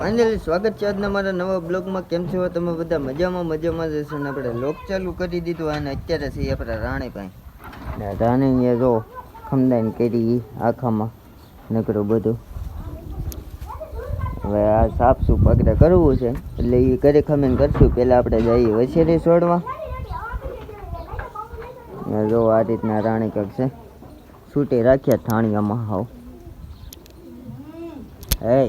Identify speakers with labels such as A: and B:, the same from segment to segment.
A: Finally સ્વાગત છે આજના મારા નવા બ્લોગમાં. કેમ છો તમે બધા? મજામાં જશો ને આપણે લોક ચાલુ કરી દીધું અને અત્યારે છીએ આપણે રાણી પાસે. રાણી એ જો ખમદાન કરી આખામાં નકરું બધું. હવે આ સાફ સૂફ આગળ કરવું છે એટલે એ ઘરે ખમીને કરશું. પહેલાં આપણે જઈએ વછેરી છોડવા. જો આ રીતના રાણી કંઈક છે, છૂટી રાખ્યા થાણિયામાં. હાવ હે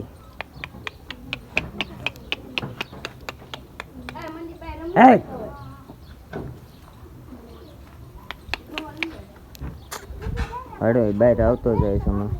A: Hey! હડો બહાર આવતો જાય છે હમણાં.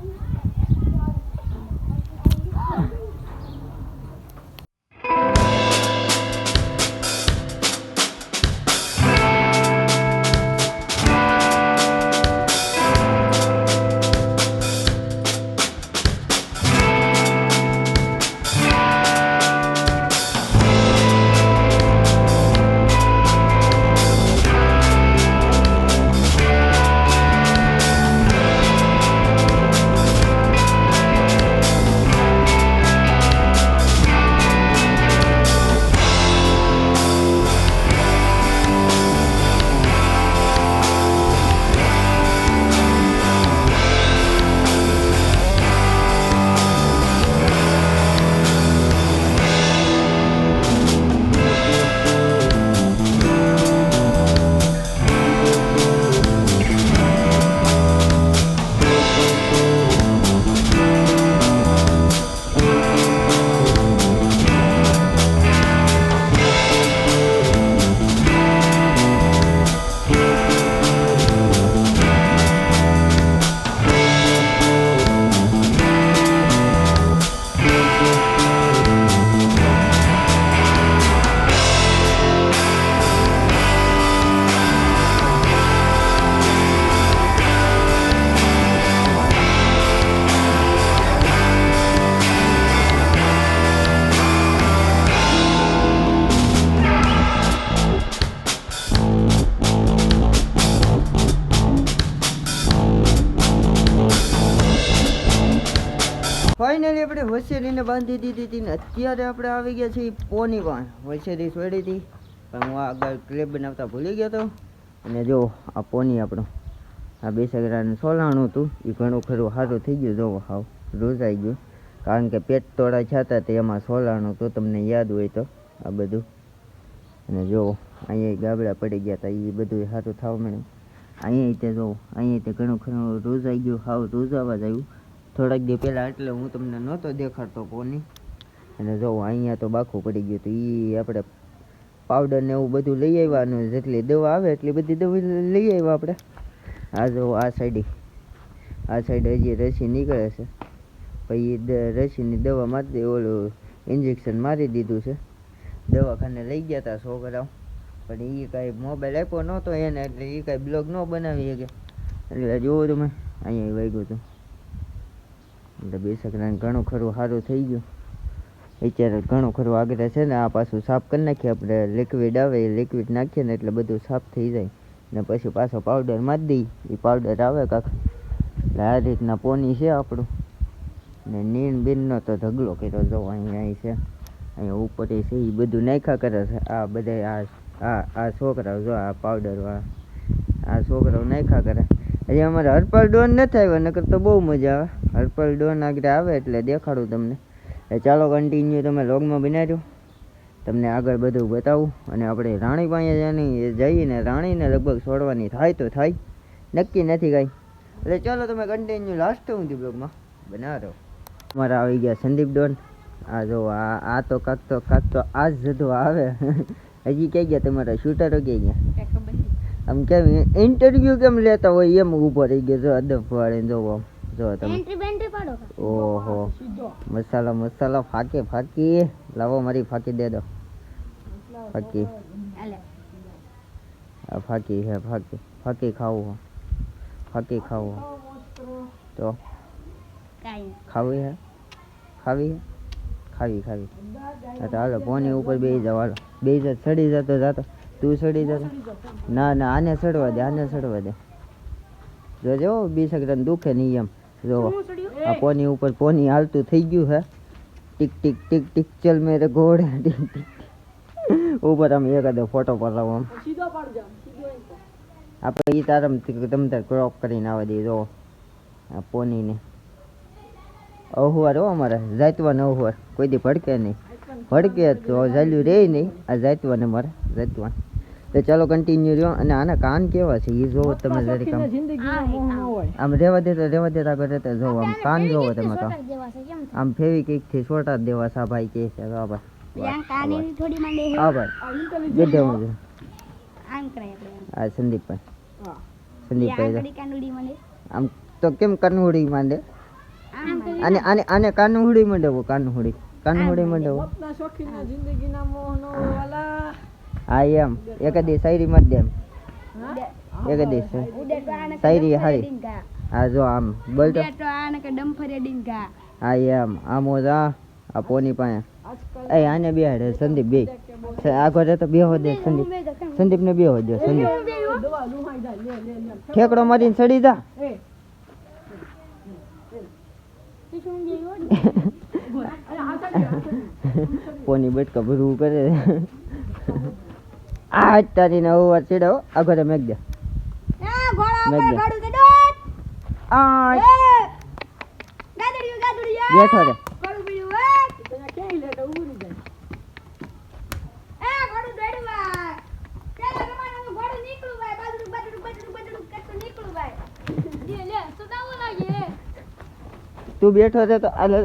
A: ફાઇનલી આપણે વછેરીને બાંધી દીધી હતી ને અત્યારે આપણે આવી ગયા છીએ પોની પાસે. વછેરી છોડી હતી પણ હું આગળ ક્લિપ બનાવતા ભૂલી ગયો હતો. અને જો આ પોની આપણું આ બે સગરાનું સોલાણું હતું એ ઘણું ખરું સારું થઈ ગયું. જોવો હાવ રોજાઈ ગયું, કારણ કે પેટ તોડા છાતા તે એમાં સોલાણું તો તમને યાદ હોય તો આ બધું. અને જો અહીંયા ગાબડા પડી ગયા હતા એ બધું સારું થવા મળ્યું. અહીંયા તે જો અહીંયા તે ઘણું ખરું રોજાઈ ગયું, હાવ રોજાવા જ આવ્યું. થોડાક દી પહેલાં એટલે હું તમને નહોતો દેખાડતો પોની. અને જો અહીંયા તો બાખું પડી ગયું હતું. એ આપણે પાવડર ને એવું બધું લઈ આવવાનું, જેટલી દવા આવે એટલી બધી દવા લઈ આવ્યા આપણે. આ જો આ સાઈડ હજી રસી નીકળે છે, પછી રસીની દવા મારી ઓલું ઇન્જેક્શન મારી દીધું છે. દવાખાને લઈ ગયા હતા છોકરાઓ, પણ એ કાંઈ મોબાઈલ આપ્યો નહોતો એને, એટલે એ કાંઈ બ્લોગ ન બનાવી શકે. એટલે જોવો તમે અહીંયા વાગ્યું હતું. એટલે બે છોકરાને ઘણું ખરું સારું થઈ ગયું. અત્યારે ઘણું ખરું આગળ છે ને આ પાછું સાફ કરી નાખીએ આપણે. લિક્વિડ આવે એ લિક્વિડ નાખીએ ને એટલે બધું સાફ થઈ જાય. ને પછી પાછો પાવડર મારી દઈએ, એ પાવડર આવે કાંક. એટલે આ રીતના પોની છે આપણું. ને નીણ બીનનો તો ઢગલો કર્યો જો અહીં છે, અહીંયા ઉપર છે એ બધું નાખ્યા કરે છે. આ બધા આ છોકરાઓ જો આ પાવડરવાળા આ છોકરાઓ નાખ્યા કરે. હજી અમારે હરપલ ડોન નથી આવ્યો, નકર તો બહુ મજા આવે. હરપલ ડોન આગળ આવે એટલે દેખાડું તમને. ચાલો કન્ટિન્યુ તમે લોગમાં બનાવ્યો, તમને આગળ બધું બતાવું. અને આપણે રાણી પાસે જઈને રાણીને લગભગ છોડવાની થાય તો થાય, નક્કી નથી કાંઈ. એટલે ચાલો તમે કન્ટિન્યુ લાસ્ટ સુધી બ્લોગમાં બનાવો. અમારા આવી ગયા સંદીપ ડોન. આ જો આ તો કાંક તો આ જ જતો આવે. હજી ક્યાં ગયા તમારા શૂટરો ક્યાં ગયા? આમ કેમ ઇન્ટરવ્યુ કેમ લેતા હોય એમ ઊભો રહી ગયો. જો અદબ વાળીને જોવો જો તમે. ઓહો મસાલા ફાકી લાવો, મારી ફાકી દે દો. ફાકી ફાકી હે ફાકી ખાવું તો ખાવી હે ખાવી તો હાલો પોની ઉપર બે જાવ. હાલો બે જ ચડી જતો તું ચડી જતો. ના આને ચડવા દે જોજો બી સગરાને દુખે નહીં એમ. જો આ પોની ઉપર પોની હાલતું થઈ ગયું હે. टिक टिक टिक टिक चल मेरे घोड़े टिक टिक ऊपर हम एक आधो फोटो पड़ाવો આમ
B: સીધો પાડજો સીધો એમ તો
A: આપણે ઈ તારમ તમ તાર ક્રોપ કરીને આવવા દે જો આ પોનીને અહુવાર હો અમારે જાતવા અહુવાર કોઈ દી ભડકે નહીં ભડકે તો જાલ્યું રે નહીં આ જાતવાને મારે જાતવા તો ચાલો કન્ટિન્યુ રહ્યો અને આના કાન કેવા છે એ જોવો તમે જરીક આમ આમ રેવા દેતા કરે તો જોવો આમ કાન જોવો તમે તો આમ ફેવિક્વિક થી છોટા જ દેવા સા ભાઈ કે છે તો ભાઈ હા ભાઈ ગેડે હું આ સંદીપભાઈ આમ તો કેમ કાનુડી માંડે આને આને આને કાનુડી માંડે કાનુડી માંડે
B: સપના શોખીના જિંદગીના મોહનો વાલા
A: હા એમ એક દી શાયરી મત દે એક દી શાયરી હારી હા જો આમ બોલ તો હા એમ આમ જા આ પોની પાસે એ આને બેહાડે સંદીપ બે આગળ રહેતો બેહો દે સંદીપ ને બેહો દે સંદીપ ઠેકડો મારીને ચડી જા પોની બટકા ભરવું કરે આ તારી ને ઓવર ચડો આગળ મેક દે બેઠો રે તું બેઠો છે તો આલે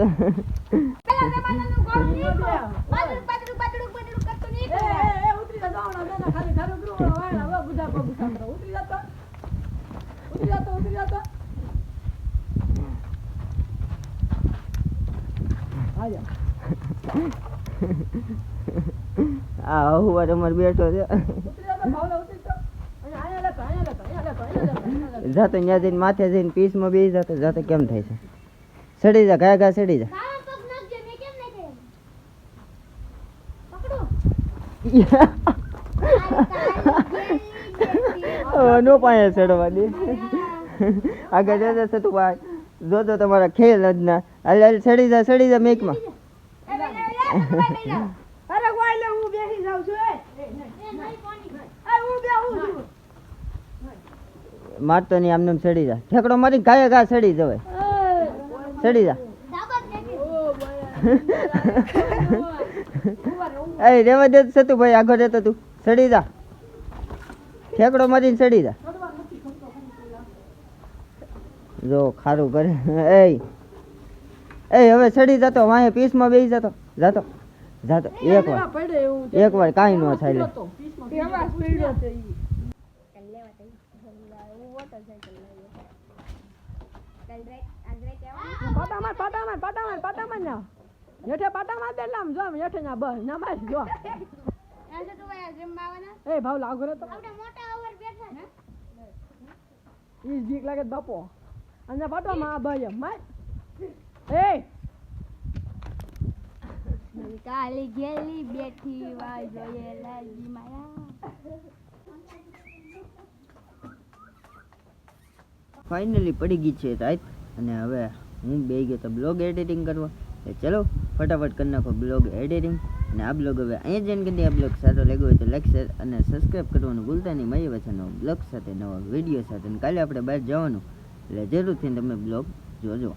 A: આ હુવાર અમાર બેઠો છે જાતો ત્યાં જઈને માથે જઈને પીસમાં બેસી જાતો જાતો કેમ થાય છે સડી જા ઘા સડી જા નો પાયા ચડવા દે આગળ જશે તું ભાઈ જોતો તમારા ખેલ જ ના હાલ સડી જા મેકમાં મારતો નહીં આમને સડી જા ઠેકડો મારી ઘા સડી જવાય સડી જા એ રેવા દે સતુ ભાઈ આગળ રહેતો તું સડી જા ઠેકડો મારીને સડી જા જો ખારું કરે એ હવે સડી જતો વાંહે પીસમાં બેસી જતો જાતો એક વાર કાંઈ ન થાય
B: પાટામાં ના હેઠે પાટામાં દે લામ જો હેઠે ના બસ ના માર જો એ ભાવ લાગો રે તો ઈ બીક લાગે બાપો અને પાટામાં આ ભાઈ માર એ
C: કાલી ગેલી બેઠી વા જોઈએ લાજી મારા
A: ફાઇનલી પડી ગઈ છે રાત અને હવે હું બે ગયો તો બ્લોગ એડિટિંગ કરવા ચલો ફટાફટ કરી નાખો બ્લોગ એડિટિંગ અને આ બ્લોગ હવે અહીંયા જઈને કરી આ બ્લોગ સારો લાગ્યો હોય તો લાઈક શેર અને સબસ્ક્રાઈબ કરવાનું ભૂલતા નહીં મારી વચ્ચેનો બ્લોગ સાથે નવા વિડીયો સાથે અને કાલે આપણે બહાર જવાનું એટલે જરૂરથી તમે બ્લોગ જોજો.